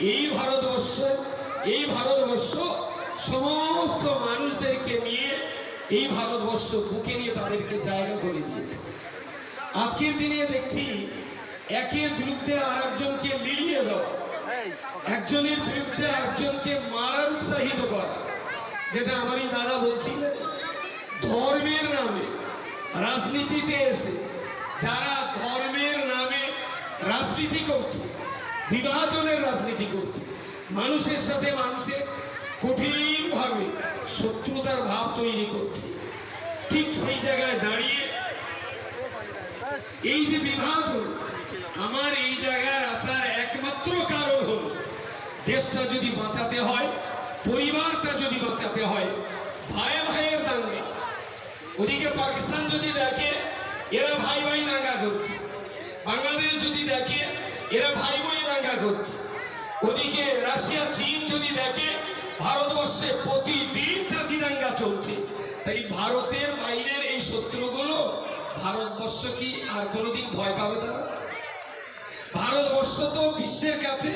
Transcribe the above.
এই ভারতবর্ষ সমস্ত মানুষদেরকে নিয়ে এই ভারতবর্ষ বুকে নিয়ে তাদেরকে জায়গা করে দিয়েছে। আজকের দিনে দেখছি একের বিরুদ্ধে আর একজনকে লিলিয়ে দেওয়া, একজনের বিরুদ্ধে একজনকে মারার উৎসাহিত করা, যেটা আমারই দাদা বলছিলেন। ধর্মের নামে রাজনীতিতে এসে যারা ধর্মের নামে রাজনীতি করছে, বিভাজনের রাজনীতি করছে, মানুষের সাথে মানুষের কঠিনভাবে শত্রুতার ভাব তৈরি করছে, ঠিক সেই জায়গায় দাঁড়িয়ে এই যে বিভাজন, আমার এই জায়গায় আসার একমাত্র কারণ হল দেশটা যদি বাঁচাতে হয়, পরিবারটা যদি বাঁচাতে হয়, ভাই ভাইয়ের দাঙ্গা। ওদিকে পাকিস্তান যদি দেখে এরা ভাই ভাই দাঙ্গা করছে, বাংলাদেশ যদি দেখে এরা ভাই বোনে দাঙ্গা করছে, ওদিকে রাশিয়া চীন যদি দেখে ভারতবর্ষে প্রতিদিন জাতি দাঙ্গা চলছে। তাই ভারতের বাইরের এই শত্রুগুলো ভারতবর্ষ কি আর কোনোদিন ভয় পাবে তারা? ভারতবর্ষ তো বিশ্বের কাছে